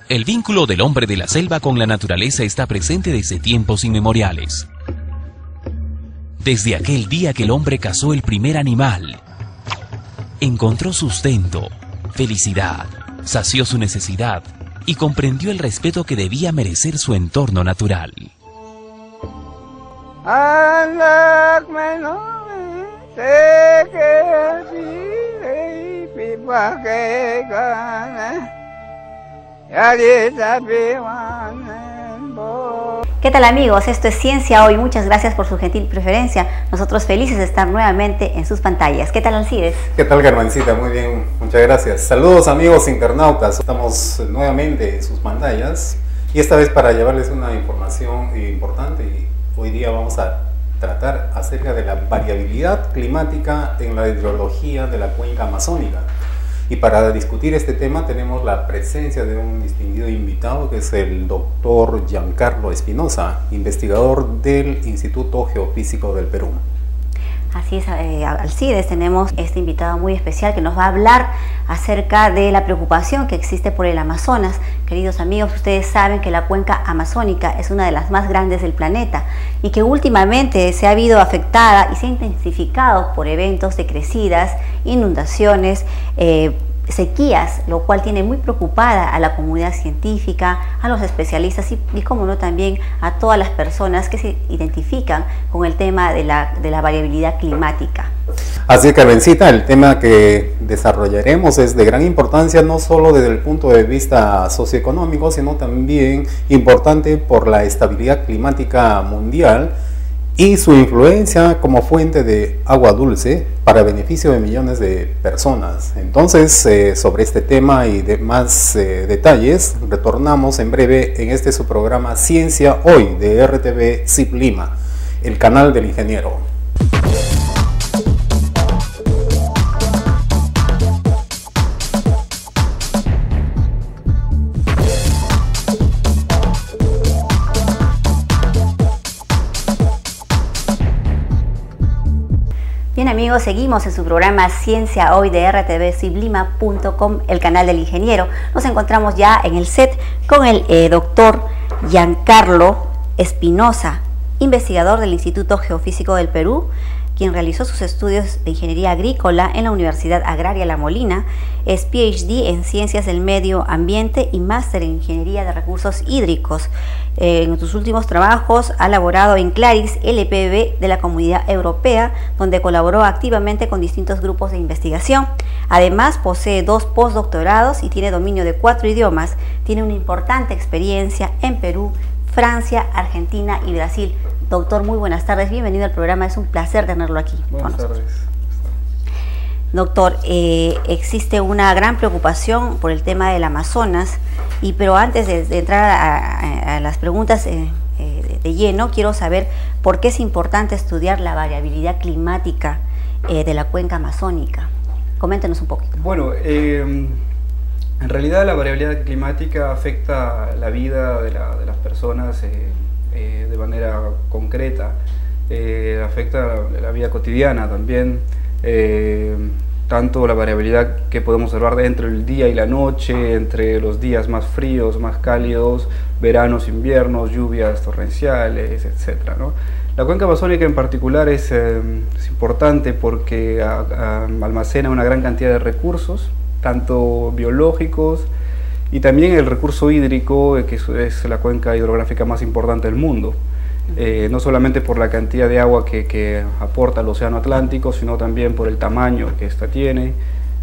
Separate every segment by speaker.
Speaker 1: El vínculo del hombre de la selva con la naturaleza está presente desde tiempos inmemoriales. Desde aquel día que el hombre cazó el primer animal, encontró sustento, felicidad, sació su necesidad y comprendió el respeto que debía merecer su entorno natural.
Speaker 2: ¿Qué tal, amigos? Esto es Ciencia Hoy. Muchas gracias por su gentil preferencia. Nosotros felices de estar nuevamente en sus pantallas. ¿Qué tal, Alcides?
Speaker 3: ¿Qué tal, Germancita? Muy bien, muchas gracias. Saludos, amigos internautas. Estamos nuevamente en sus pantallas y esta vez para llevarles una información importante. Y hoy día vamos a tratar acerca de la variabilidad climática en la hidrología de la cuenca amazónica. Y para discutir este tema tenemos la presencia de un distinguido invitado que es el doctor Giancarlo Espinosa, investigador del Instituto Geofísico del Perú.
Speaker 2: Así es, Alcides, tenemos este invitado muy especial que nos va a hablar acerca de la preocupación que existe por el Amazonas. Queridos amigos, ustedes saben que la cuenca amazónica es una de las más grandes del planeta y que últimamente se ha visto afectada y se ha intensificado por eventos de crecidas, inundaciones, sequías, lo cual tiene muy preocupada a la comunidad científica, a los especialistas y como no, también a todas las personas que se identifican con el tema de la variabilidad climática.
Speaker 3: Así que, Carmencita, el tema que desarrollaremos es de gran importancia no solo desde el punto de vista socioeconómico, sino también importante por la estabilidad climática mundial y su influencia como fuente de agua dulce para beneficio de millones de personas. Entonces, sobre este tema y demás detalles, retornamos en breve en este su programa Ciencia Hoy de RTV CIP Lima, el canal del ingeniero.
Speaker 2: Bien, amigos, seguimos en su programa Ciencia Hoy de rtvciblima.com, el canal del ingeniero. Nos encontramos ya en el set con el doctor Giancarlo Espinosa, investigador del Instituto Geofísico del Perú, quien realizó sus estudios de ingeniería agrícola en la Universidad Agraria La Molina, es PhD en Ciencias del Medio Ambiente y máster en Ingeniería de Recursos Hídricos. En sus últimos trabajos ha laborado en Claris LPB de la Comunidad Europea, donde colaboró activamente con distintos grupos de investigación. Además, posee 2 postdoctorados y tiene dominio de 4 idiomas. Tiene una importante experiencia en Perú, Francia, Argentina y Brasil. Doctor, muy buenas tardes, bienvenido al programa, es un placer tenerlo aquí.
Speaker 3: Buenas tardes.
Speaker 2: Doctor, existe una gran preocupación por el tema del Amazonas, pero antes de entrar a las preguntas de lleno, quiero saber por qué es importante estudiar la variabilidad climática de la cuenca amazónica. Coméntenos un poquito.
Speaker 4: Bueno, en realidad la variabilidad climática afecta la vida de las personas de manera concreta, afecta la vida cotidiana también, tanto la variabilidad que podemos observar entre el día y la noche, entre los días más fríos, más cálidos, veranos, inviernos, lluvias torrenciales, etc., ¿no? La cuenca amazónica en particular es importante porque almacena una gran cantidad de recursos, tanto biológicos y también el recurso hídrico, que es la cuenca hidrográfica más importante del mundo. No solamente por la cantidad de agua que aporta el océano Atlántico, sino también por el tamaño que ésta tiene.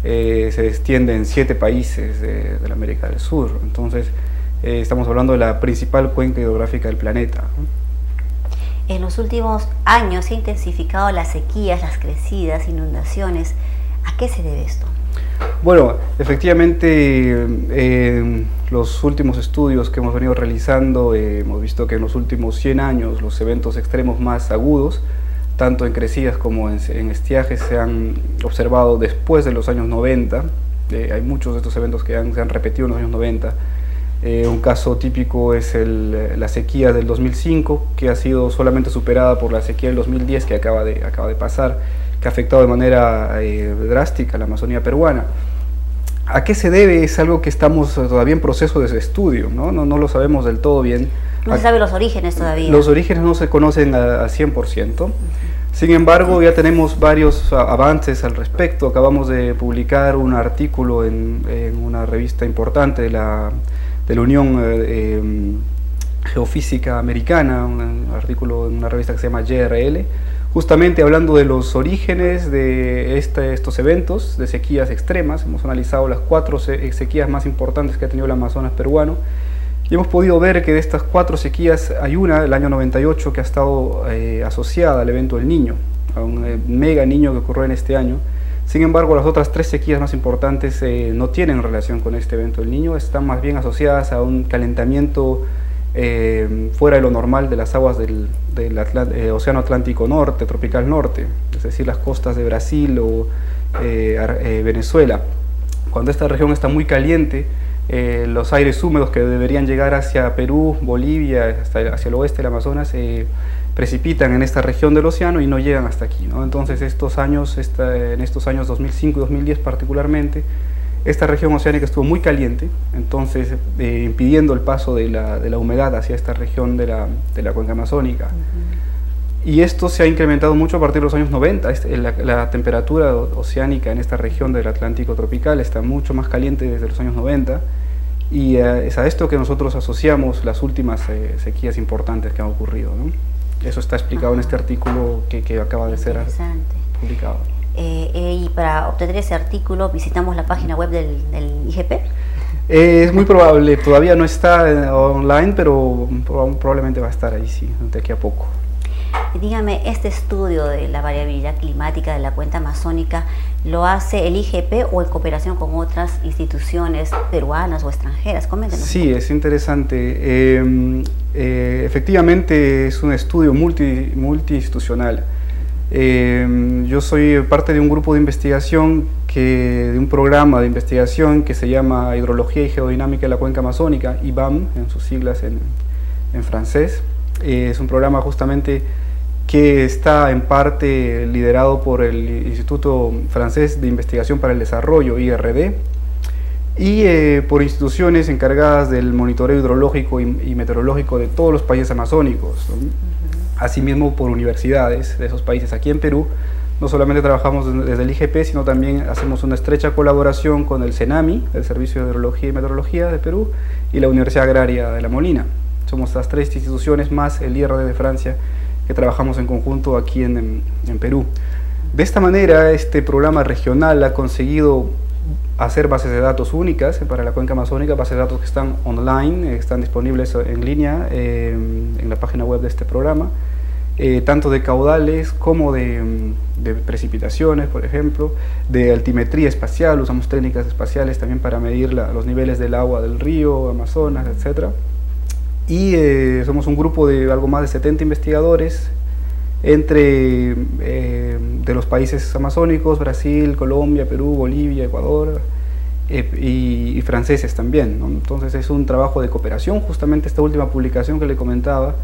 Speaker 4: Se extiende en 7 países de la América del Sur. Entonces, estamos hablando de la principal cuenca hidrográfica del planeta.
Speaker 2: En los últimos años se han intensificado las sequías, las crecidas, inundaciones. ¿A qué se debe esto?
Speaker 4: Bueno, efectivamente, los últimos estudios que hemos venido realizando, hemos visto que en los últimos 100 años los eventos extremos más agudos, tanto en crecidas como en estiajes, se han observado después de los años 90. Hay muchos de estos eventos que se han repetido en los años 90. Un caso típico es la sequía del 2005, que ha sido solamente superada por la sequía del 2010 que acaba de pasar, que ha afectado de manera drástica a la Amazonía peruana. ¿A qué se debe? Es algo que estamos todavía en proceso de estudio, no lo sabemos del todo bien.
Speaker 2: No se sabe los orígenes todavía.
Speaker 4: Los orígenes no se conocen al 100%. Sin embargo, ya tenemos varios avances al respecto. Acabamos de publicar un artículo en una revista importante de la Unión Geofísica Americana, un artículo en una revista que se llama JRL, justamente hablando de los orígenes de estos eventos de sequías extremas. Hemos analizado las 4 sequías más importantes que ha tenido el Amazonas peruano, y hemos podido ver que de estas 4 sequías hay una, el año 98, que ha estado asociada al evento del Niño, a un mega Niño que ocurrió en este año. Sin embargo, las otras 3 sequías más importantes no tienen relación con este evento del Niño, están más bien asociadas a un calentamiento fuera de lo normal de las aguas del Océano Atlántico Norte, tropical norte, es decir, las costas de Brasil o Venezuela. Cuando esta región está muy caliente, los aires húmedos que deberían llegar hacia Perú, Bolivia, hacia el oeste del Amazonas, se precipitan en esta región del océano y no llegan hasta aquí, ¿no? Entonces en estos años 2005 y 2010 particularmente, esta región oceánica estuvo muy caliente, entonces impidiendo el paso de la humedad hacia esta región de la cuenca amazónica. Y esto se ha incrementado mucho a partir de los años 90. La temperatura oceánica en esta región del Atlántico tropical está mucho más caliente desde los años 90, y es a esto que nosotros asociamos las últimas sequías importantes que han ocurrido, ¿no? Eso está explicado en este artículo que acaba de ser publicado.
Speaker 2: Y para obtener ese artículo visitamos la página web del IGP.
Speaker 4: Es muy probable, todavía no está online, pero probablemente va a estar ahí, sí, de aquí a poco.
Speaker 2: Y dígame, este estudio de la variabilidad climática de la cuenca amazónica, ¿lo hace el IGP o en cooperación con otras instituciones peruanas o extranjeras? Coméntenos.
Speaker 4: Sí, es interesante. Efectivamente es un estudio multiinstitucional. Yo soy parte de un grupo de investigación, de un programa de investigación que se llama Hidrología y Geodinámica de la Cuenca Amazónica, IBAM, en sus siglas en francés. Es un programa justamente que está en parte liderado por el Instituto Francés de Investigación para el Desarrollo, IRD, y por instituciones encargadas del monitoreo hidrológico y meteorológico de todos los países amazónicos, ¿no? Asimismo por universidades de esos países. Aquí en Perú no solamente trabajamos desde el IGP, sino también hacemos una estrecha colaboración con el CENAMI, el Servicio de Hidrología y Meteorología de Perú, y la Universidad Agraria de La Molina. Somos las 3 instituciones más el IRD de Francia que trabajamos en conjunto aquí en Perú. De esta manera, este programa regional ha conseguido hacer bases de datos únicas para la cuenca amazónica, bases de datos que están online, están disponibles en línea en la página web de este programa, tanto de caudales como de precipitaciones, por ejemplo, de altimetría espacial. Usamos técnicas espaciales también para medir los niveles del agua del río, Amazonas, etc. Y somos un grupo de algo más de 70 investigadores de los países amazónicos, Brasil, Colombia, Perú, Bolivia, Ecuador, y franceses también, ¿no? Entonces es un trabajo de cooperación. Justamente esta última publicación que le comentaba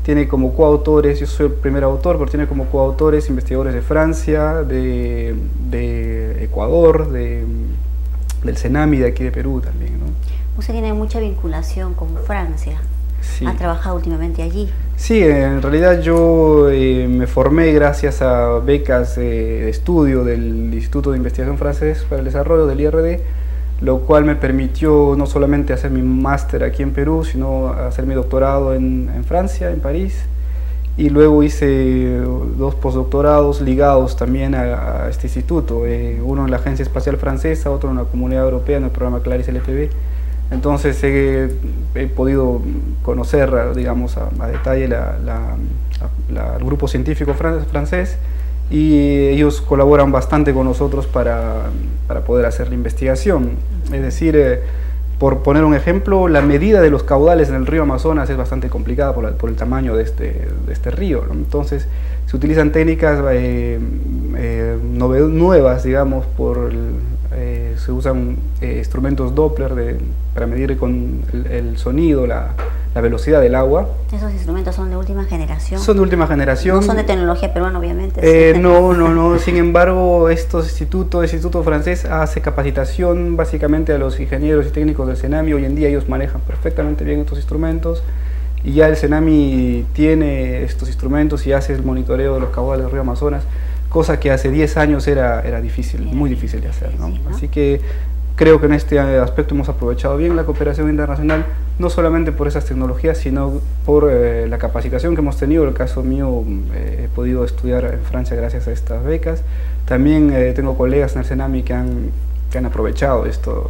Speaker 4: tiene como coautores, yo soy el primer autor, pero tiene como coautores investigadores de Francia, de Ecuador, del CENAMI de aquí de Perú también, ¿no?
Speaker 2: Usted tiene mucha vinculación con Francia. Sí. ¿Ha trabajado últimamente allí?
Speaker 4: Sí, en realidad yo me formé gracias a becas de estudio del Instituto de Investigación Francés para el Desarrollo, del IRD, lo cual me permitió no solamente hacer mi máster aquí en Perú, sino hacer mi doctorado en Francia, en París, y luego hice 2 postdoctorados ligados también a este instituto, uno en la Agencia Espacial Francesa, otro en la Comunidad Europea, en el programa CLARIS LPB. Entonces he podido conocer, digamos, a detalle el grupo científico francés, y ellos colaboran bastante con nosotros para poder hacer la investigación. Es decir, por poner un ejemplo, la medida de los caudales en el río Amazonas es bastante complicada por el tamaño de este río, ¿no? Entonces se utilizan técnicas nuevas, digamos, se usan instrumentos Doppler para medir con el sonido, la velocidad del agua.
Speaker 2: ¿Esos instrumentos son de última generación?
Speaker 4: Son de última generación.
Speaker 2: No son de tecnología peruana, obviamente.
Speaker 4: No. Sin embargo, el Instituto Francés hace capacitación básicamente a los ingenieros y técnicos del CENAMI. Hoy en día ellos manejan perfectamente bien estos instrumentos. Y ya el CENAMI tiene estos instrumentos y hace el monitoreo de los caudales del río Amazonas, cosa que hace 10 años era difícil, muy difícil de hacer, ¿no? Así que creo que en este aspecto hemos aprovechado bien la cooperación internacional, no solamente por esas tecnologías, sino por la capacitación que hemos tenido. En el caso mío, he podido estudiar en Francia gracias a estas becas. También tengo colegas en el CENAMI que han aprovechado estos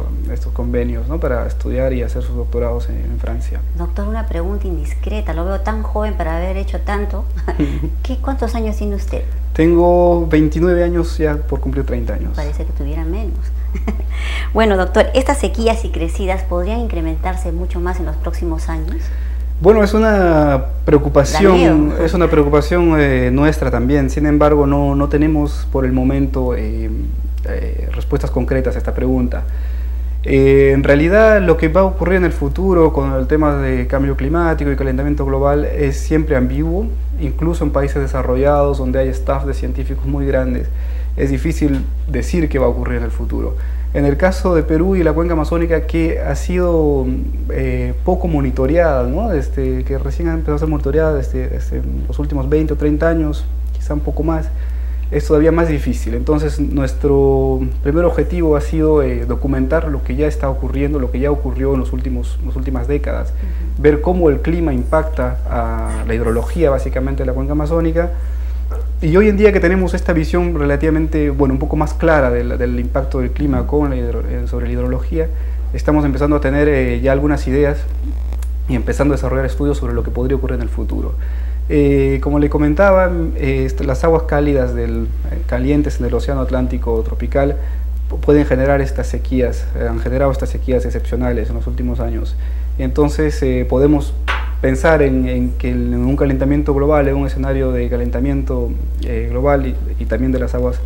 Speaker 4: convenios, ¿no?, para estudiar y hacer sus doctorados en Francia.
Speaker 2: Doctor, una pregunta indiscreta, lo veo tan joven para haber hecho tanto. ¿Cuántos años tiene usted?
Speaker 4: Tengo 29 años ya por cumplir 30 años.
Speaker 2: Parece que tuviera menos. Bueno, doctor, ¿estas sequías y crecidas podrían incrementarse mucho más en los próximos años?
Speaker 4: Bueno, es una preocupación, nuestra también. Sin embargo, no tenemos por el momento respuestas concretas a esta pregunta. En realidad, lo que va a ocurrir en el futuro con el tema de cambio climático y calentamiento global es siempre ambiguo. Incluso en países desarrollados, donde hay staff de científicos muy grandes, es difícil decir qué va a ocurrir en el futuro. En el caso de Perú y la cuenca amazónica, que ha sido poco monitoreada, ¿no?, desde que recién ha empezado a ser monitoreada desde los últimos 20 o 30 años, quizá un poco más, es todavía más difícil. Entonces, nuestro primer objetivo ha sido documentar lo que ya está ocurriendo, lo que ya ocurrió en las últimas décadas, ver cómo el clima impacta a la hidrología básicamente de la cuenca amazónica. Y hoy en día que tenemos esta visión relativamente, un poco más clara del impacto del clima sobre la hidrología, estamos empezando a tener ya algunas ideas y empezando a desarrollar estudios sobre lo que podría ocurrir en el futuro. Como le comentaba, las aguas cálidas calientes en el océano Atlántico tropical pueden generar estas sequías, han generado estas sequías excepcionales en los últimos años. Entonces podemos pensar en que en un calentamiento global, en un escenario de calentamiento global y también de las aguas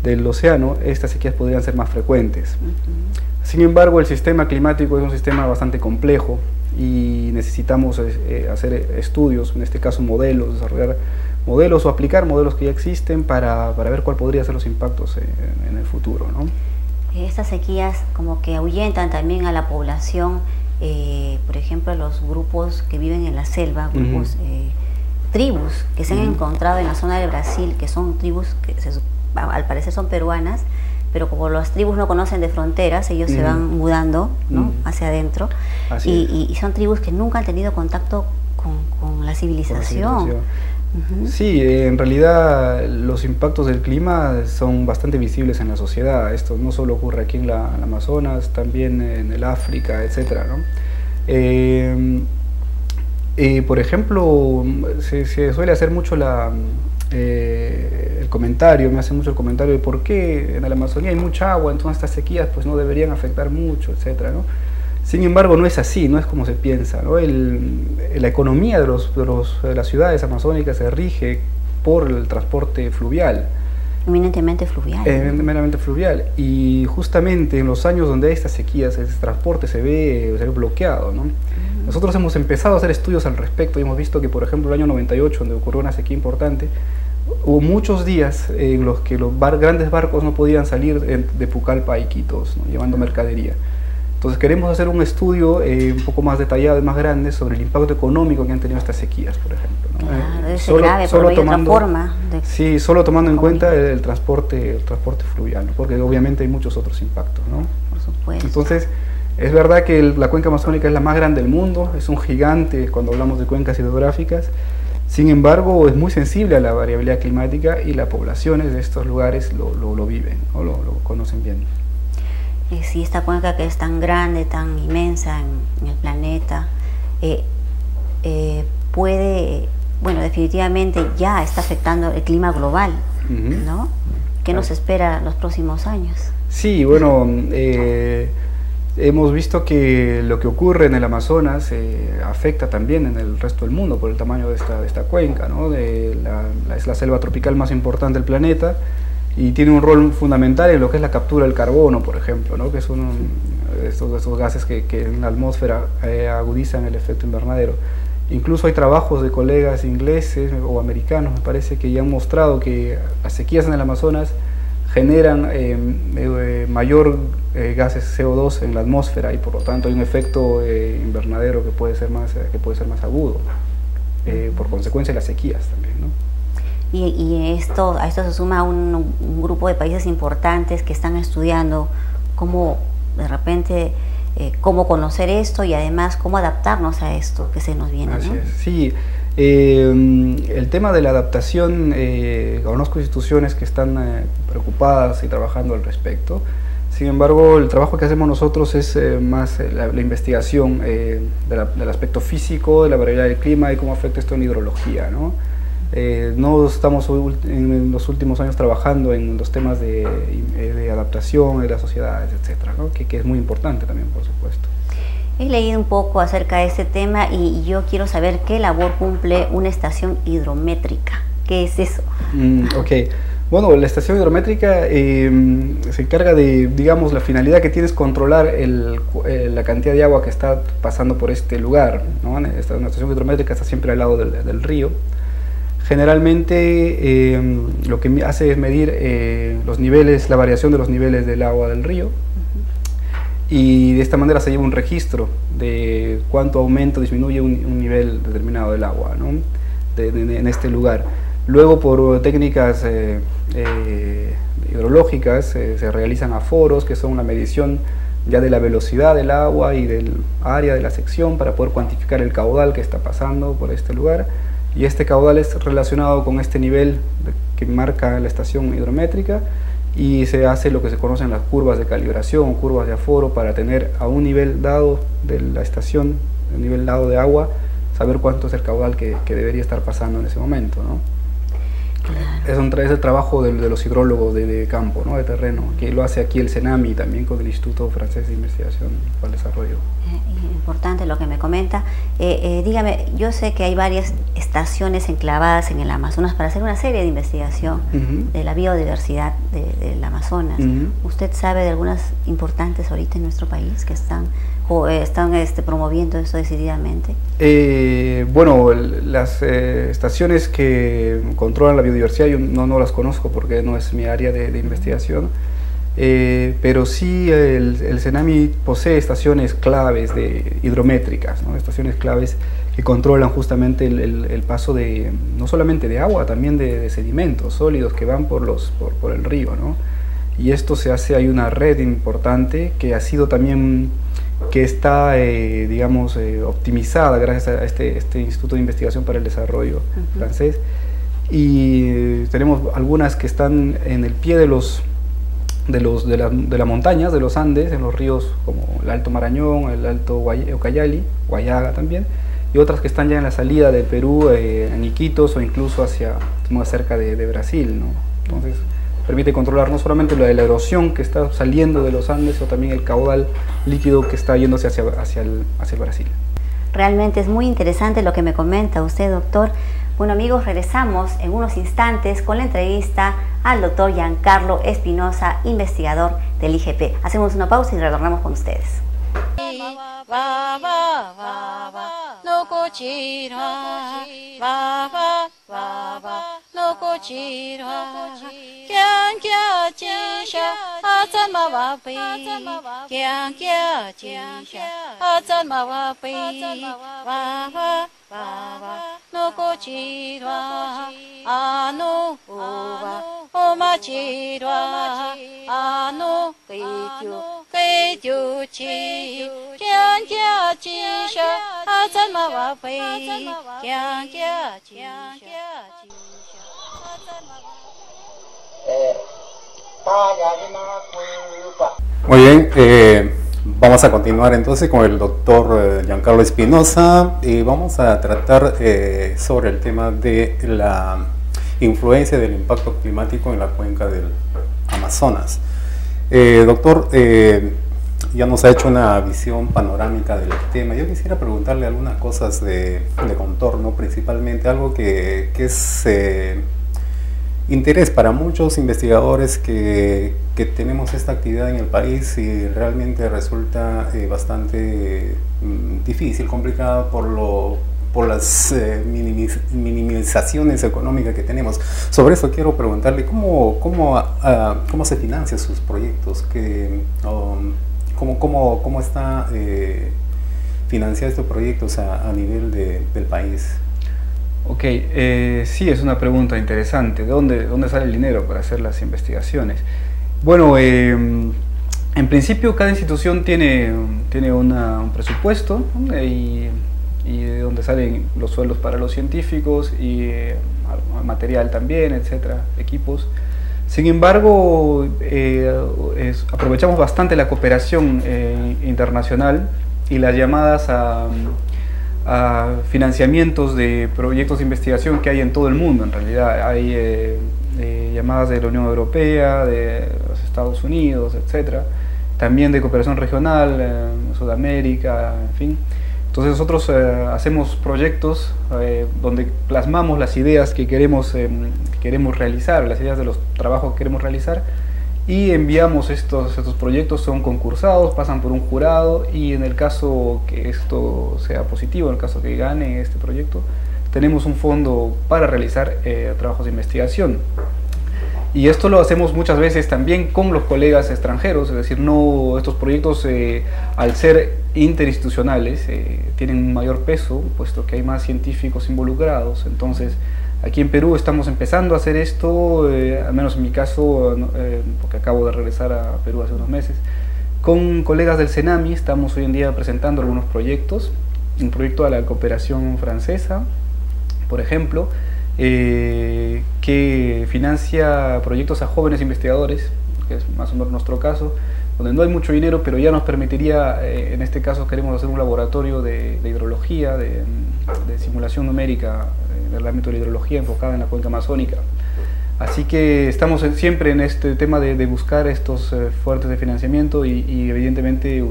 Speaker 4: del océano, estas sequías podrían ser más frecuentes. Sin embargo, el sistema climático es un sistema bastante complejo y necesitamos hacer estudios, en este caso modelos, desarrollar modelos o aplicar modelos que ya existen para ver cuál podría ser los impactos en el futuro, ¿no?
Speaker 2: Estas sequías como que ahuyentan también a la población, por ejemplo, los grupos que viven en la selva, grupos, tribus que se han encontrado en la zona de Brasil, que son tribus que al parecer son peruanas, pero como las tribus no conocen de fronteras, ellos se van mudando, ¿no?, hacia adentro, y son tribus que nunca han tenido contacto con la civilización.
Speaker 4: Sí, en realidad los impactos del clima son bastante visibles en la sociedad. Esto no solo ocurre aquí en la Amazonas, también en el África, etcétera, ¿no? Por ejemplo, se suele hacer mucho el comentario, me hacen mucho el comentario de por qué en la Amazonía hay mucha agua, entonces estas sequías pues no deberían afectar mucho, etcétera, ¿no? Sin embargo, no es así, no es como se piensa, ¿no? La economía de las ciudades amazónicas se rige por el transporte fluvial.
Speaker 2: Eminentemente fluvial.
Speaker 4: Meramente fluvial. Y justamente en los años donde hay estas sequías, ese transporte se ve bloqueado, ¿no? Nosotros hemos empezado a hacer estudios al respecto y hemos visto que, por ejemplo, el año 98, donde ocurrió una sequía importante, hubo muchos días en los que los grandes barcos no podían salir de Pucallpa a Iquitos, ¿no?, llevando mercadería. Entonces queremos hacer un estudio un poco más detallado y más grande sobre el impacto económico que han tenido estas sequías, por ejemplo, ¿no?
Speaker 2: Claro, es grave, pero hay otra forma de...
Speaker 4: Sí, solo tomando en cuenta el transporte fluvial, ¿no?, porque obviamente hay muchos otros impactos, ¿no?
Speaker 2: Por supuesto.
Speaker 4: Entonces, es verdad que la cuenca amazónica es la más grande del mundo, es un gigante cuando hablamos de cuencas hidrográficas. Sin embargo, es muy sensible a la variabilidad climática y las poblaciones de estos lugares lo viven, ¿no?, lo conocen bien.
Speaker 2: Sí, esta cuenca que es tan grande, tan inmensa en el planeta, puede, definitivamente ya está afectando el clima global, ¿no? ¿Qué nos espera los próximos años? Sí,
Speaker 4: hemos visto que lo que ocurre en el Amazonas afecta también en el resto del mundo por el tamaño de esta cuenca, ¿no? Es la selva tropical más importante del planeta. y tiene un rol fundamental en lo que es la captura del carbono, por ejemplo, ¿no? Que son estos gases que en la atmósfera agudizan el efecto invernadero. Incluso hay trabajos de colegas ingleses o americanos, me parece, que ya han mostrado que las sequías en el Amazonas generan mayor gases CO2 en la atmósfera, y por lo tanto hay un efecto invernadero que puede ser más agudo, por consecuencia de las sequías también, ¿no?
Speaker 2: Y a esto se suma un grupo de países importantes que están estudiando cómo de repente cómo conocer esto y además cómo adaptarnos a esto que se nos viene,
Speaker 4: Así
Speaker 2: ¿no?
Speaker 4: es. Sí, el tema de la adaptación, conozco instituciones que están preocupadas y trabajando al respecto. Sin embargo, el trabajo que hacemos nosotros es más la investigación del aspecto físico, de la variabilidad del clima y cómo afecta esto en hidrología, ¿no? No estamos en los últimos años trabajando en los temas de adaptación de las sociedades, etcétera, ¿no? que es muy importante también, por supuesto.
Speaker 2: He leído un poco acerca de este tema y yo quiero saber qué labor cumple una estación hidrométrica. ¿Qué es eso?
Speaker 4: Ok. Bueno, la estación hidrométrica se encarga de, digamos, la finalidad que tiene es controlar la cantidad de agua que está pasando por este lugar, ¿no? Una estación hidrométrica está siempre al lado del río. Generalmente lo que hace es medir la variación de los niveles del agua del río, y de esta manera se lleva un registro de cuánto aumenta o disminuye un nivel determinado del agua, ¿no? en este lugar. Luego, por técnicas hidrológicas, se realizan aforos, que son la medición ya de la velocidad del agua y del área de la sección, para poder cuantificar el caudal que está pasando por este lugar. Y este caudal es relacionado con este nivel que marca la estación hidrométrica, y se hace lo que se conocen las curvas de calibración, curvas de aforo, para tener a un nivel dado de la estación, el nivel dado de agua, saber cuánto es el caudal que debería estar pasando en ese momento, ¿no? Claro. Es el trabajo de los hidrólogos de campo, ¿no? De terreno, que lo hace aquí el CENAMI también con el Instituto Francés de Investigación para el Desarrollo.
Speaker 2: Importante lo que me comenta. Dígame, yo sé que hay varias estaciones enclavadas en el Amazonas para hacer una serie de investigación de la biodiversidad del Amazonas. ¿Usted sabe de algunas importantes ahorita en nuestro país que están promoviendo esto decididamente?
Speaker 4: Bueno, las estaciones que controlan la biodiversidad yo no las conozco porque no es mi área de investigación, pero sí el CENAMI posee estaciones claves hidrométricas, ¿no? Estaciones claves que controlan justamente el paso no solamente de agua, también de sedimentos sólidos que van por el río, ¿no? Y esto hay una red importante que ha sido también, que está, digamos, optimizada gracias a este Instituto de Investigación para el Desarrollo francés, y tenemos algunas que están en el pie de las montañas, de los Andes, en los ríos como el Alto Marañón, el Alto Ucayali, Guayaga también, y otras que están ya en la salida de Perú, en Iquitos, o incluso más cerca de Brasil, ¿no? Entonces permite controlar no solamente la erosión que está saliendo de los Andes, sino también el caudal líquido que está yéndose hacia el Brasil.
Speaker 2: Realmente es muy interesante lo que me comenta usted, doctor. Bueno, amigos, regresamos en unos instantes con la entrevista al doctor Giancarlo Espinosa, investigador del IGP. Hacemos una pausa y retornamos con ustedes.
Speaker 3: Muy bien, vamos a continuar entonces con el doctor Giancarlo Espinosa, y vamos a tratar sobre el tema de la influencia del impacto climático en la cuenca del Amazonas. Doctor, ya nos ha hecho una visión panorámica del tema. Yo quisiera preguntarle algunas cosas de contorno, principalmente algo que es interés para muchos investigadores que tenemos esta actividad en el país y realmente resulta bastante difícil, complicada por las minimizaciones económicas que tenemos. Sobre eso quiero preguntarle cómo se financian sus proyectos, cómo está financiar estos proyectos a nivel del país.
Speaker 4: Ok, sí, es una pregunta interesante. ¿De dónde sale el dinero para hacer las investigaciones? Bueno, en principio cada institución tiene un presupuesto, ¿no? y de donde salen los sueldos para los científicos y material también, etcétera, equipos. Sin embargo, aprovechamos bastante la cooperación internacional y las llamadas a financiamientos de proyectos de investigación que hay en todo el mundo. En realidad hay llamadas de la Unión Europea, de los Estados Unidos, etcétera, también de cooperación regional, Sudamérica, en fin. Entonces nosotros hacemos proyectos donde plasmamos las ideas que queremos realizar, las ideas de los trabajos que queremos realizar, y enviamos estos proyectos, son concursados, pasan por un jurado, y en el caso que esto sea positivo, en el caso que gane este proyecto, tenemos un fondo para realizar trabajos de investigación. Y esto lo hacemos muchas veces también con los colegas extranjeros, es decir, estos proyectos al ser interinstitucionales tienen un mayor peso, puesto que hay más científicos involucrados. Entonces, aquí en Perú estamos empezando a hacer esto, al menos en mi caso, porque acabo de regresar a Perú hace unos meses. Con colegas del CENAMI estamos hoy en día presentando algunos proyectos, un proyecto de la cooperación francesa, por ejemplo, que financia proyectos a jóvenes investigadores, que es más o menos nuestro caso, donde no hay mucho dinero, pero ya nos permitiría, en este caso queremos hacer un laboratorio de hidrología, de simulación numérica en el ámbito de la hidrología enfocada en la cuenca amazónica. Así que estamos siempre en este tema de buscar estos fuentes de financiamiento y evidentemente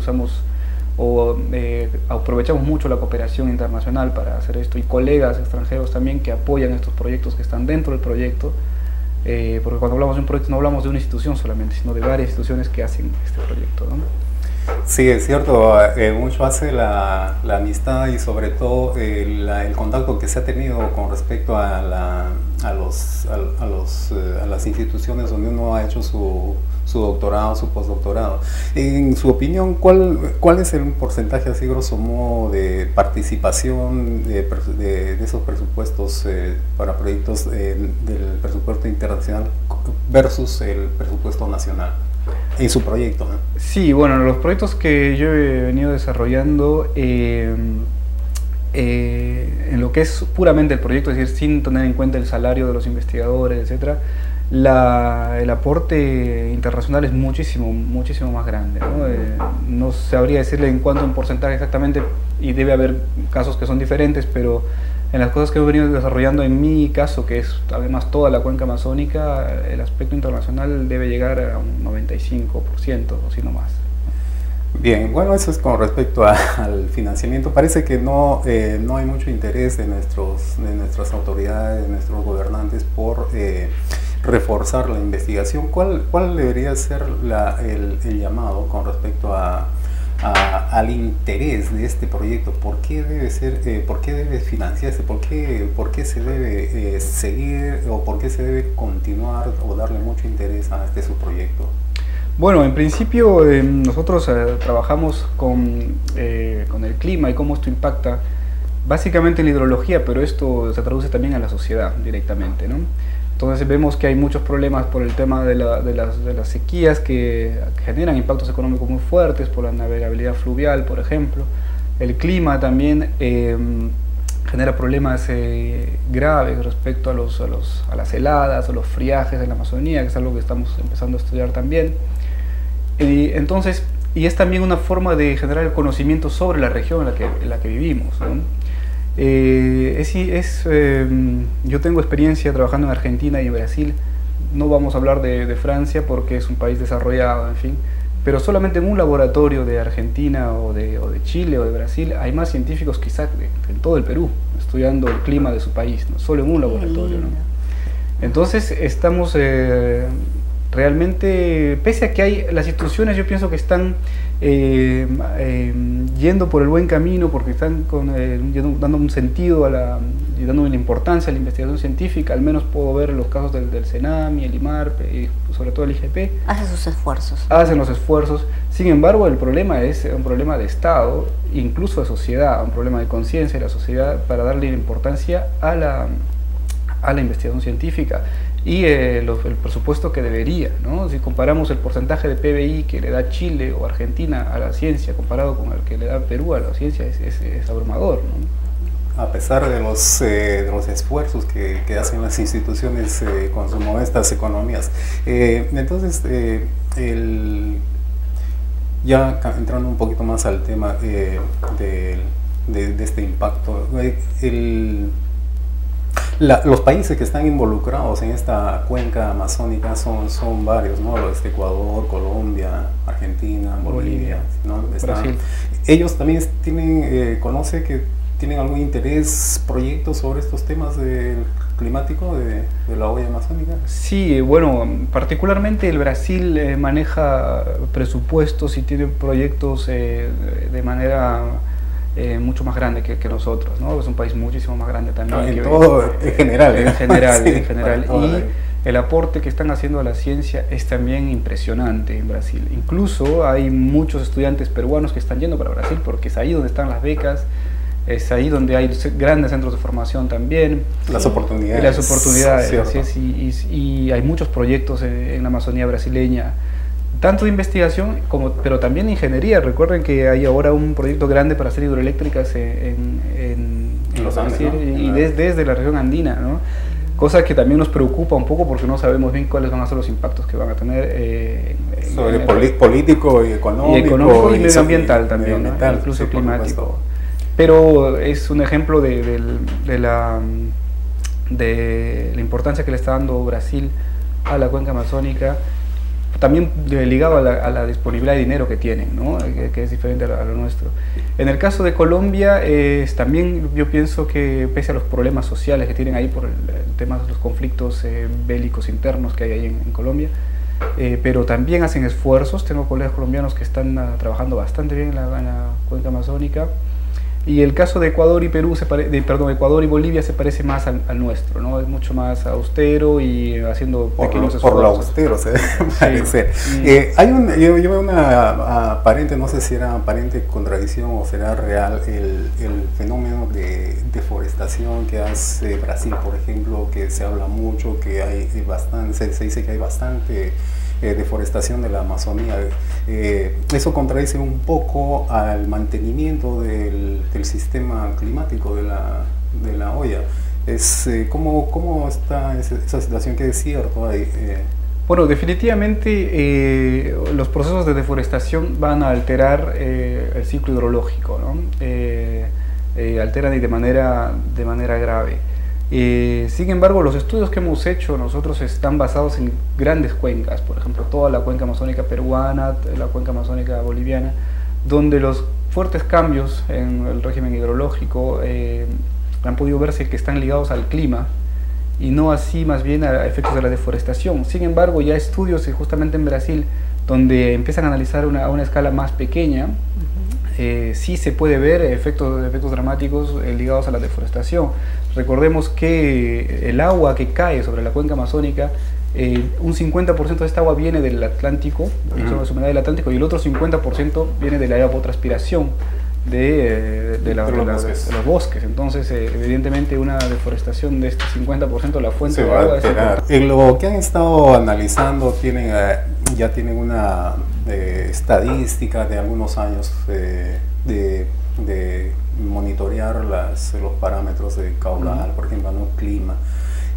Speaker 4: aprovechamos mucho la cooperación internacional para hacer esto, y colegas extranjeros también que apoyan estos proyectos, que están dentro del proyecto, porque cuando hablamos de un proyecto no hablamos de una institución solamente, sino de varias instituciones que hacen este proyecto, ¿no?
Speaker 3: Sí, es cierto, mucho hace la amistad y sobre todo el contacto que se ha tenido con respecto a las instituciones donde uno ha hecho su doctorado, su postdoctorado. En su opinión, ¿cuál es el porcentaje, así grosso modo, de participación de esos presupuestos para proyectos del presupuesto internacional versus el presupuesto nacional en su proyecto, ¿no?
Speaker 4: Sí, bueno, los proyectos que yo he venido desarrollando en lo que es puramente el proyecto, es decir, sin tener en cuenta el salario de los investigadores, etcétera, el aporte internacional es muchísimo más grande, ¿no? No sabría decirle en cuánto en porcentaje exactamente, y debe haber casos que son diferentes, pero en las cosas que he venido desarrollando, en mi caso, que es además toda la cuenca amazónica, el aspecto internacional debe llegar a un 95%, o si no más.
Speaker 3: Bien, bueno, eso es con respecto al financiamiento. Parece que no hay mucho interés de nuestras autoridades, de nuestros gobernantes por reforzar la investigación. ¿Cuál debería ser el llamado con respecto al interés de este proyecto? ¿Por qué debe financiarse? ¿Por qué se debe seguir, o por qué se debe continuar o darle mucho interés a este subproyecto?
Speaker 4: Bueno, en principio nosotros trabajamos con el clima y cómo esto impacta básicamente en la hidrología, pero esto se traduce también a la sociedad directamente, ¿no? Entonces vemos que hay muchos problemas por el tema de las sequías que generan impactos económicos muy fuertes, por la navegabilidad fluvial, por ejemplo. El clima también genera problemas graves respecto a las heladas, a los friajes en la Amazonía, que es algo que estamos empezando a estudiar también. Entonces, y es también una forma de generar el conocimiento sobre la región en la que vivimos, ¿no? Yo tengo experiencia trabajando en Argentina y en Brasil. No vamos a hablar de Francia porque es un país desarrollado, en fin, pero solamente en un laboratorio de Argentina o de Chile o de Brasil hay más científicos quizás en todo el Perú estudiando el clima de su país, ¿no? Solo en un laboratorio, ¿no? Entonces estamos realmente, pese a que hay las instituciones, yo pienso que están yendo por el buen camino, porque están dando un sentido y dando una importancia a la investigación científica. Al menos puedo ver los casos del CENAMI, el IMARPE y sobre todo el IGP.
Speaker 2: Hacen sus esfuerzos.
Speaker 4: Hacen los esfuerzos. Sin embargo, el problema es un problema de Estado, incluso de sociedad, un problema de conciencia de la sociedad para darle importancia a la investigación científica y el presupuesto que debería, ¿no? Si comparamos el porcentaje de PBI que le da Chile o Argentina a la ciencia comparado con el que le da Perú a la ciencia, es abrumador, ¿no?
Speaker 3: A pesar de los esfuerzos que hacen las instituciones con sus modestas economías. Entonces, ya entrando un poquito más al tema de este impacto, los países que están involucrados en esta cuenca amazónica son varios, ¿no? Ecuador, Colombia, Argentina, Bolivia, ¿no?
Speaker 4: Brasil.
Speaker 3: Ellos también conoce que tienen algún interés, proyectos sobre estos temas climáticos de la olla amazónica.
Speaker 4: Sí, bueno, particularmente el Brasil maneja presupuestos y tiene proyectos de manera mucho más grande que nosotros, ¿no? Es un país muchísimo más grande también.
Speaker 3: En general.
Speaker 4: Sí, en general.
Speaker 3: Y
Speaker 4: el aporte que están haciendo a la ciencia es también impresionante en Brasil. Incluso hay muchos estudiantes peruanos que están yendo para Brasil porque es ahí donde están las becas, es ahí donde hay grandes centros de formación también.
Speaker 3: Las oportunidades.
Speaker 4: Las oportunidades, así es, y hay muchos proyectos en la Amazonía brasileña, tanto de investigación pero también de ingeniería. Recuerden que hay ahora un proyecto grande para hacer hidroeléctricas en
Speaker 3: los Andes,
Speaker 4: Brasil,
Speaker 3: ¿no?
Speaker 4: y desde la región andina, ¿no? Cosa que también nos preocupa un poco porque no sabemos bien cuáles van a ser los impactos que van a tener
Speaker 3: sobre político y económico
Speaker 4: y medioambiental también, ¿no? Incluso sí, climático. Pero es un ejemplo de la importancia que le está dando Brasil a la cuenca amazónica, también ligado a la disponibilidad de dinero que tienen, ¿no? que es diferente a lo nuestro. En el caso de Colombia, también yo pienso que pese a los problemas sociales que tienen ahí por el tema de los conflictos bélicos internos que hay ahí en Colombia, pero también hacen esfuerzos. Tengo colegas colombianos que están trabajando bastante bien en la cuenca amazónica. Y el caso de Ecuador y Ecuador y Bolivia se parece más al nuestro, ¿no? Es mucho más austero y haciendo pequeños esfuerzos.
Speaker 3: Por lo austero se parece.
Speaker 4: Sí.
Speaker 3: Yo veo una aparente, no sé si era aparente contradicción o será real, el fenómeno de deforestación que hace Brasil, por ejemplo, que se habla mucho, que hay bastante, se dice que hay bastante deforestación de la Amazonía. Eso contradice un poco al mantenimiento del sistema climático de la olla. ¿Cómo está esa situación? ¿Qué es cierto ahí?
Speaker 4: Bueno, definitivamente los procesos de deforestación van a alterar el ciclo hidrológico, ¿no? Alteran y de manera grave. Sin embargo, los estudios que hemos hecho nosotros están basados en grandes cuencas, por ejemplo, toda la cuenca amazónica peruana, la cuenca amazónica boliviana, donde los fuertes cambios en el régimen hidrológico han podido verse que están ligados al clima y no así más bien a efectos de la deforestación. Sin embargo, ya estudios justamente en Brasil, donde empiezan a analizar a una escala más pequeña, sí se puede ver efectos dramáticos ligados a la deforestación. Recordemos que el agua que cae sobre la cuenca amazónica, un 50% de esta agua viene del Atlántico, sobre la humedad del Atlántico, y el otro 50% viene de la evapotranspiración de los bosques. Entonces, evidentemente, una deforestación de este 50% de la fuente de agua.
Speaker 3: En lo que han estado analizando, ya tienen una estadística de algunos años de monitorear los parámetros de caudal, por ejemplo, ¿no? Clima.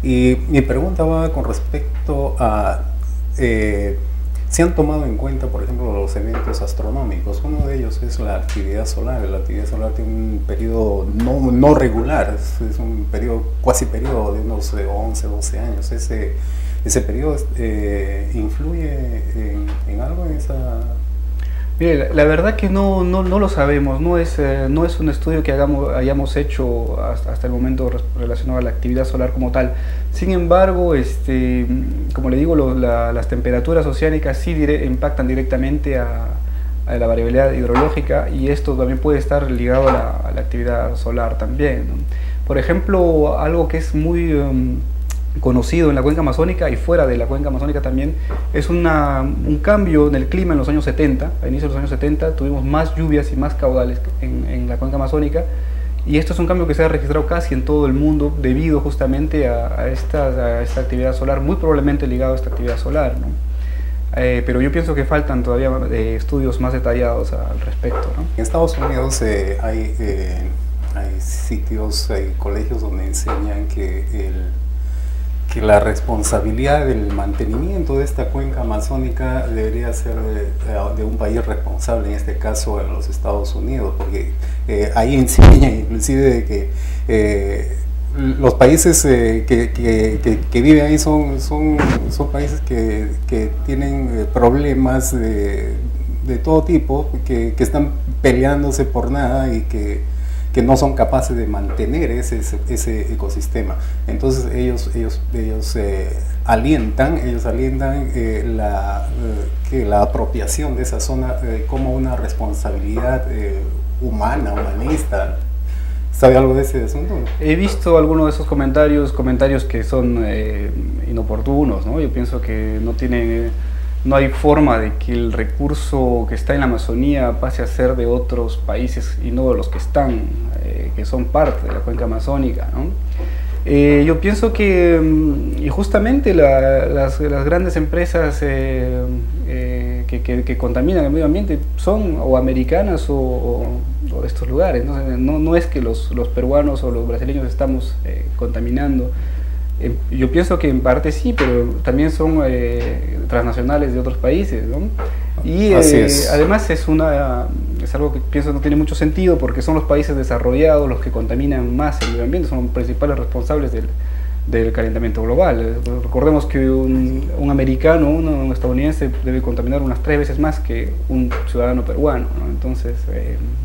Speaker 3: Y mi pregunta va con respecto a se han tomado en cuenta, por ejemplo, los eventos astronómicos. Uno de ellos es la actividad solar. La actividad solar tiene un periodo no regular, es un cuasi periodo de unos 11, 12 años. Ese periodo influye en algo en esa...
Speaker 4: Mire, la verdad que no lo sabemos, no es un estudio que hayamos hecho hasta el momento relacionado a la actividad solar como tal. Sin embargo, como le digo, las temperaturas oceánicas sí impactan directamente a la variabilidad hidrológica, y esto también puede estar ligado a la actividad solar también, ¿no? Por ejemplo, algo que es muy conocido en la cuenca amazónica y fuera de la cuenca amazónica también, es un cambio en el clima en los años 70. A inicios de los años 70 tuvimos más lluvias y más caudales en la cuenca amazónica, y esto es un cambio que se ha registrado casi en todo el mundo debido justamente a esta actividad solar, muy probablemente ligado a esta actividad solar, ¿no? Pero yo pienso que faltan todavía estudios más detallados al respecto, ¿no?
Speaker 3: En Estados Unidos hay sitios, hay colegios donde enseñan que la responsabilidad del mantenimiento de esta cuenca amazónica debería ser de un país responsable, en este caso en los Estados Unidos, porque ahí enseñan inclusive de que los países que viven ahí son países que tienen problemas de todo tipo, que están peleándose por nada y que no son capaces de mantener ese ecosistema. Entonces ellos alientan la apropiación de esa zona como una responsabilidad humanista. ¿Sabe algo de ese asunto?
Speaker 4: He visto algunos de esos comentarios que son inoportunos, ¿no? Yo pienso que no hay forma de que el recurso que está en la Amazonía pase a ser de otros países y no de los que son parte de la cuenca amazónica, ¿no? Yo pienso que y justamente las grandes empresas que contaminan el medio ambiente son o americanas o de estos lugares, ¿no? No es que los peruanos o los brasileños estamos contaminando. Yo pienso que en parte sí, pero también son transnacionales de otros países, ¿no? Y además es algo que pienso no tiene mucho sentido, porque son los países desarrollados los que contaminan más el medio ambiente, son los principales responsables del calentamiento global. Recordemos que un americano, un estadounidense debe contaminar unas 3 veces más que un ciudadano peruano, ¿no? Entonces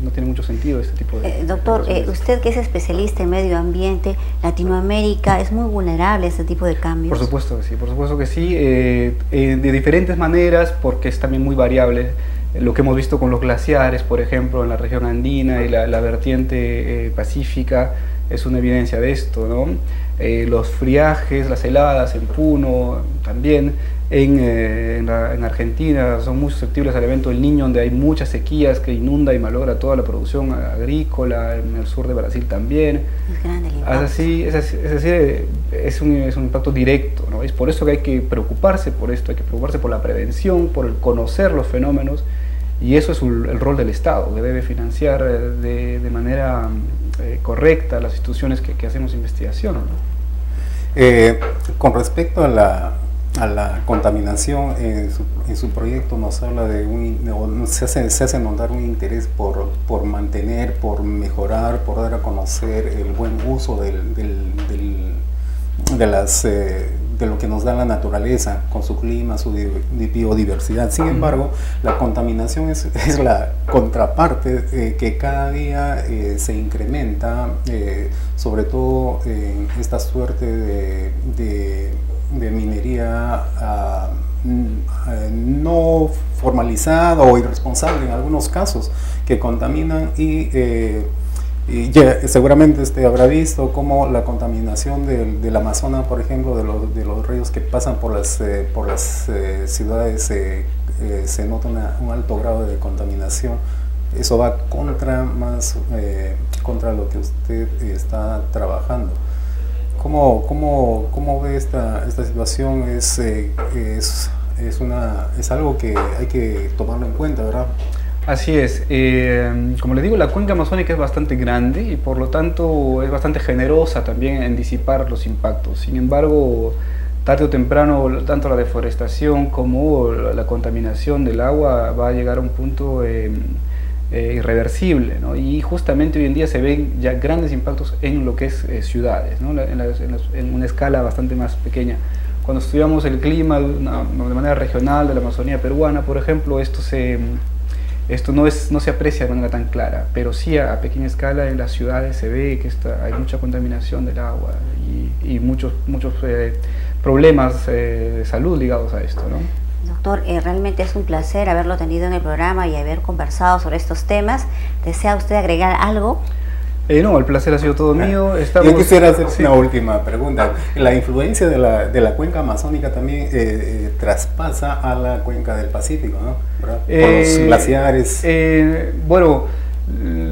Speaker 4: no tiene mucho sentido este tipo de...
Speaker 2: Doctor, usted que es especialista en medio ambiente, Latinoamérica es muy vulnerable a este tipo de cambios.
Speaker 4: Por supuesto que sí, de diferentes maneras, porque es también muy variable. Lo que hemos visto con los glaciares, por ejemplo, en la región andina y la vertiente pacífica, es una evidencia de esto, ¿no? Los friajes, las heladas en Puno, también en Argentina son muy susceptibles al evento del Niño, donde hay muchas sequías que inunda y malogra toda la producción agrícola. En el sur de Brasil también.
Speaker 2: Es grande el impacto.
Speaker 4: Es decir, es un impacto directo, ¿no? Es por eso que hay que preocuparse por esto, hay que preocuparse por la prevención, por el conocer los fenómenos, y eso es el rol del Estado, que debe financiar de manera correcta las instituciones que hacemos investigación, ¿no?
Speaker 3: Con respecto a la contaminación, en su proyecto nos habla se hace notar un interés por mantener, por mejorar, por dar a conocer el buen uso de lo que nos da la naturaleza con su clima, su biodiversidad. Sin embargo, la contaminación es la contraparte que cada día se incrementa, sobre todo en esta suerte de minería no formalizada o irresponsable en algunos casos, que contaminan y seguramente habrá visto cómo la contaminación del Amazonas, por ejemplo, de los ríos que pasan por las ciudades, se nota un alto grado de contaminación. Eso va contra lo que usted está trabajando. ¿Cómo ve esta situación? Es algo que hay que tomarlo en cuenta, ¿verdad?
Speaker 4: Así es. Como le digo, la cuenca amazónica es bastante grande y por lo tanto es bastante generosa también en disipar los impactos. Sin embargo, tarde o temprano, tanto la deforestación como la contaminación del agua va a llegar a un punto irreversible, ¿no? Y justamente hoy en día se ven ya grandes impactos en lo que es ciudades, ¿no? En una escala bastante más pequeña. Cuando estudiamos el clima de manera regional de la Amazonía peruana, por ejemplo, esto se esto no se aprecia de manera tan clara, pero sí a pequeña escala en las ciudades se ve que hay mucha contaminación del agua y muchos problemas de salud ligados a esto, ¿no?
Speaker 2: Doctor, realmente es un placer haberlo tenido en el programa y haber conversado sobre estos temas. ¿Desea usted agregar algo?
Speaker 4: No, el placer ha sido todo mío.
Speaker 3: Yo quisiera hacer una última pregunta. La influencia de la cuenca amazónica también traspasa a la cuenca del Pacífico, ¿no? ¿Verdad? Por los glaciares.
Speaker 4: Bueno,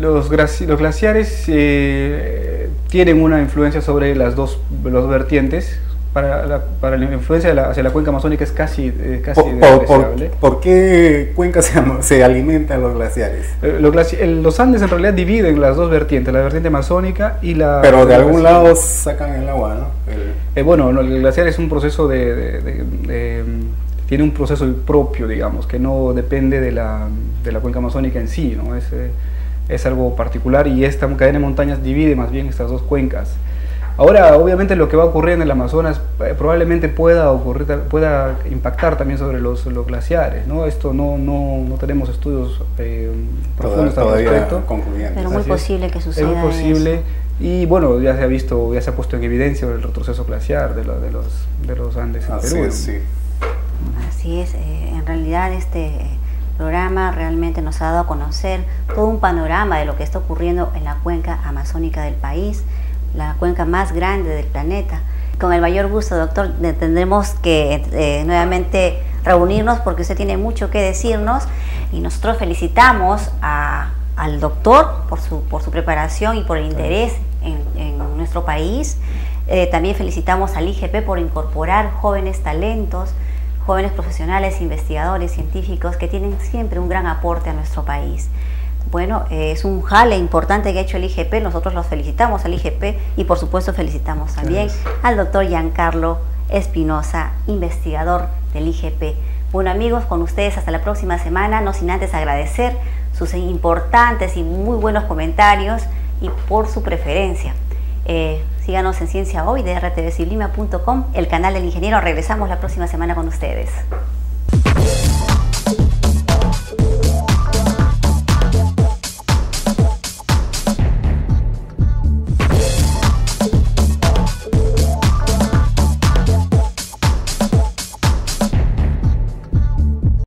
Speaker 4: los glaciares tienen una influencia sobre las dos vertientes. Para la influencia hacia la cuenca amazónica es casi despreciable.
Speaker 3: ¿Por qué cuenca se alimenta los glaciares?
Speaker 4: Los Andes en realidad dividen las dos vertientes, la vertiente amazónica y la...
Speaker 3: Pero de algún lado sacan el agua, ¿no?
Speaker 4: Bueno, el glaciar es un proceso tiene un proceso propio, digamos, que no depende de la cuenca amazónica en sí, ¿no? Es algo particular y esta cadena de montañas divide más bien estas dos cuencas. Ahora, obviamente, lo que va a ocurrir en el Amazonas probablemente pueda impactar también sobre los glaciares, ¿no? Esto no tenemos estudios profundos al respecto.
Speaker 2: Pero muy posible que suceda.
Speaker 4: Es muy posible. Eso. Y bueno, ya se ha puesto en evidencia el retroceso glaciar de los Andes en Perú.
Speaker 3: Sí.
Speaker 2: Así es. En realidad este programa realmente nos ha dado a conocer todo un panorama de lo que está ocurriendo en la cuenca amazónica del país, la cuenca más grande del planeta. Con el mayor gusto, doctor, tendremos que nuevamente reunirnos porque usted tiene mucho que decirnos y nosotros felicitamos al doctor por su preparación y por el interés en nuestro país. También felicitamos al IGP por incorporar jóvenes talentos, jóvenes profesionales, investigadores, científicos que tienen siempre un gran aporte a nuestro país. Bueno, es un jale importante que ha hecho el IGP, nosotros los felicitamos al IGP y por supuesto felicitamos también al doctor Giancarlo Espinosa, investigador del IGP. Bueno amigos, con ustedes hasta la próxima semana, no sin antes agradecer sus importantes y muy buenos comentarios y por su preferencia. Síganos en Ciencia Hoy de rtvsublima.com, el canal del ingeniero. Regresamos la próxima semana con ustedes.